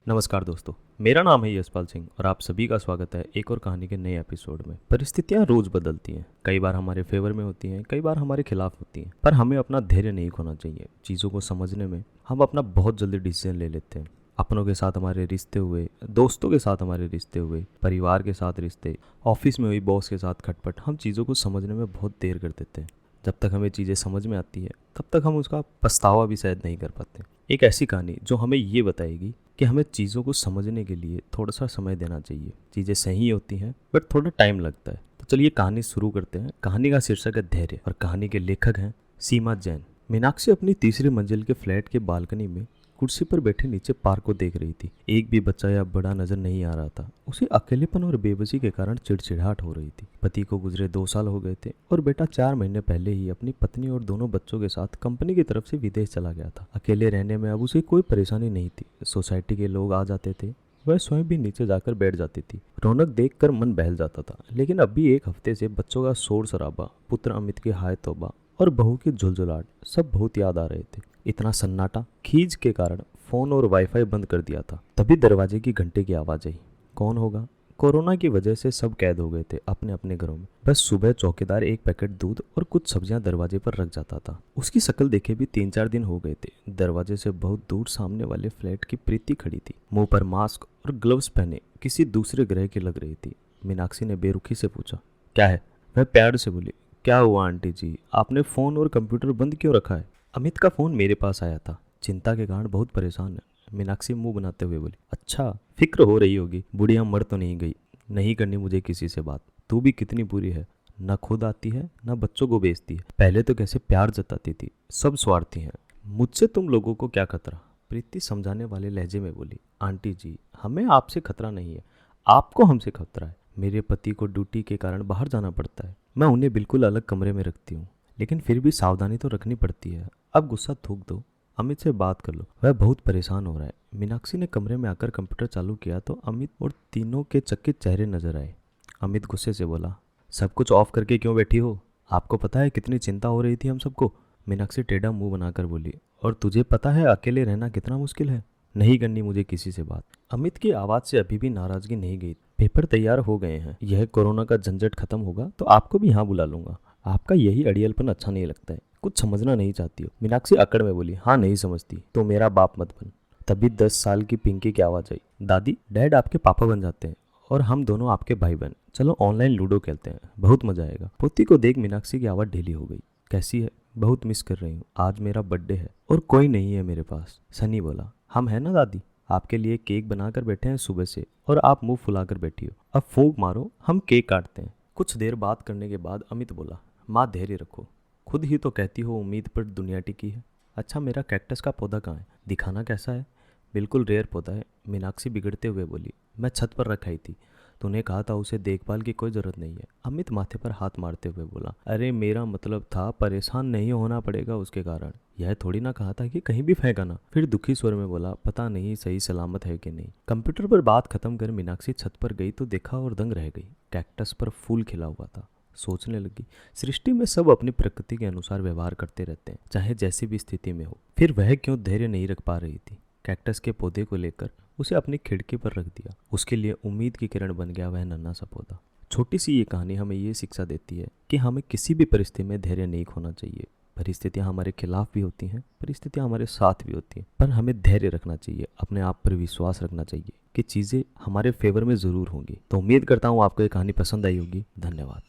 नमस्कार दोस्तों, मेरा नाम है यशपाल सिंह और आप सभी का स्वागत है एक और कहानी के नए एपिसोड में। परिस्थितियां रोज बदलती हैं, कई बार हमारे फेवर में होती हैं, कई बार हमारे खिलाफ होती हैं, पर हमें अपना धैर्य नहीं खोना चाहिए। चीज़ों को समझने में हम अपना बहुत जल्दी डिसीजन ले लेते हैं। अपनों के साथ हमारे रिश्ते हुए, दोस्तों के साथ हमारे रिश्ते हुए, परिवार के साथ रिश्ते, ऑफिस में हुई बॉस के साथ खटपट, हम चीज़ों को समझने में बहुत देर कर देते हैं। जब तक हमें चीज़ें समझ में आती है तब तक हम उसका पछतावा भी शायद नहीं कर पाते। एक ऐसी कहानी जो हमें ये बताएगी कि हमें चीज़ों को समझने के लिए थोड़ा सा समय देना चाहिए। चीज़ें सही होती हैं बट थोड़ा टाइम लगता है। तो चलिए कहानी शुरू करते हैं। कहानी का शीर्षक है धैर्य और कहानी के लेखक हैं सीमा जैन। मीनाक्षी अपनी तीसरी मंजिल के फ्लैट के बालकनी में कुर्सी पर बैठे नीचे पार्क को देख रही थी। एक भी बच्चा या बड़ा नजर नहीं आ रहा था। उसे अकेलेपन और बेबसी के कारण चिड़चिड़ाहट हो रही थी। पति को गुजरे 2 साल हो गए थे और बेटा 4 महीने पहले ही अपनी पत्नी और दोनों बच्चों के साथ कंपनी की तरफ से विदेश चला गया था। अकेले रहने में अब उसे कोई परेशानी नहीं थी। सोसाइटी के लोग आ जाते थे, वह स्वयं भी नीचे जाकर बैठ जाती थी। रौनक देखकर मन बहल जाता था। लेकिन अभी एक हफ्ते से बच्चों का शोर शराबा, पुत्र अमित की हाय तौबा और बहू की झुलझुलाहट सब बहुत याद आ रहे थे। इतना सन्नाटा खींच के कारण फोन और वाईफाई बंद कर दिया था। तभी दरवाजे की घंटे की आवाज आई। कौन होगा? कोरोना की वजह से सब कैद हो गए थे अपने अपने घरों में। बस सुबह चौकीदार एक पैकेट दूध और कुछ सब्जियां दरवाजे पर रख जाता था। उसकी शक्ल देखे भी 3-4 दिन हो गए थे। दरवाजे से बहुत दूर सामने वाले फ्लैट की प्रीति खड़ी थी, मुंह पर मास्क और ग्लव्स पहने किसी दूसरे ग्रह की लग रही थी। मीनाक्षी ने बेरुखी से पूछा, क्या है? वह प्यार से बोली, क्या हुआ आंटी जी, आपने फोन और कंप्यूटर बंद क्यों रखा है? अमित का फोन मेरे पास आया था, चिंता के कारण बहुत परेशान है। मीनाक्षी मुंह बनाते हुए बोली, अच्छा फिक्र हो रही होगी, बुढ़िया मर तो नहीं गई। नहीं करनी मुझे किसी से बात। तू भी कितनी बुरी है, न खुद आती है न बच्चों को बेचती है। पहले तो कैसे प्यार जताती थी, सब स्वार्थी हैं। मुझसे तुम लोगों को क्या खतरा? प्रीति समझाने वाले लहजे में बोली, आंटी जी हमें आपसे खतरा नहीं है, आपको हमसे खतरा है। मेरे पति को ड्यूटी के कारण बाहर जाना पड़ता है। मैं उन्हें बिल्कुल अलग कमरे में रखती हूँ, लेकिन फिर भी सावधानी तो रखनी पड़ती है। अब गुस्सा थूक दो, अमित से बात कर लो, वह बहुत परेशान हो रहा है। मीनाक्षी ने कमरे में आकर कंप्यूटर चालू किया तो अमित और तीनों के चकित चेहरे नजर आए। अमित गुस्से से बोला, सब कुछ ऑफ करके क्यों बैठी हो? आपको पता है कितनी चिंता हो रही थी हम सबको। मीनाक्षी टेढ़ा मुंह बनाकर बोली, और तुझे पता है अकेले रहना कितना मुश्किल है। नहीं करनी मुझे किसी से बात। अमित की आवाज से अभी भी नाराजगी नहीं गई। पेपर तैयार हो गए हैं, यह कोरोना का झंझट खत्म होगा तो आपको भी यहाँ बुला लूंगा। आपका यही अड़ियलपन अच्छा नहीं लगता है, कुछ समझना नहीं चाहती हो। मीनाक्षी अकड़ में बोली, हाँ नहीं समझती तो मेरा बाप मत बन। तभी 10 साल की पिंकी की आवाज आई, दादी डैड आपके पापा बन जाते हैं और हम दोनों आपके भाई बहन। चलो ऑनलाइन लूडो खेलते हैं, बहुत मजा आएगा। पोती को देख मीनाक्षी की आवाज ढीली हो गई। कैसी है? बहुत मिस कर रही हूँ, आज मेरा बर्थडे है और कोई नहीं है मेरे पास। सनी बोला, हम है ना दादी, आपके लिए केक बनाकर बैठे हैं सुबह से और आप मुंह फुलाकर बैठी हो। अब फूंक मारो, हम केक काटते हैं। कुछ देर बात करने के बाद अमित बोला, माँ धैर्य रखो, खुद ही तो कहती हो उम्मीद पर दुनिया टिकी है। अच्छा मेरा कैक्टस का पौधा कहाँ है? दिखाना कैसा है? बिल्कुल रेयर पौधा है। मीनाक्षी बिगड़ते हुए बोली, मैं छत पर रखाई थी, तूने कहा था उसे देखभाल की कोई जरूरत नहीं है। अमित माथे पर हाथ मारते हुए बोला, अरे मेरा मतलब था परेशान नहीं होना पड़ेगा उसके कारण, यह थोड़ी ना कहा था कि कहीं भी फेंका ना। फिर दुखी स्वर में बोला, पता नहीं सही सलामत है कि नहीं। कंप्यूटर पर बात खत्म कर मीनाक्षी छत पर गई तो देखा और दंग रह गई। कैक्टस पर फूल खिला हुआ था। सोचने लगी, सृष्टि में सब अपनी प्रकृति के अनुसार व्यवहार करते रहते हैं, चाहे जैसी भी स्थिति में हो। फिर वह क्यों धैर्य नहीं रख पा रही थी? कैक्टस के पौधे को लेकर उसे अपनी खिड़की पर रख दिया। उसके लिए उम्मीद की किरण बन गया वह नन्हा सा पौधा। छोटी सी ये कहानी हमें ये शिक्षा देती है कि हमें किसी भी परिस्थिति में धैर्य नहीं खोना चाहिए। परिस्थितियां हमारे खिलाफ भी होती हैं, परिस्थितियां हमारे साथ भी होती हैं, पर हमें धैर्य रखना चाहिए, अपने आप पर विश्वास रखना चाहिए कि चीजें हमारे फेवर में जरूर होंगी। तो उम्मीद करता हूँ आपको ये कहानी पसंद आई होगी। धन्यवाद।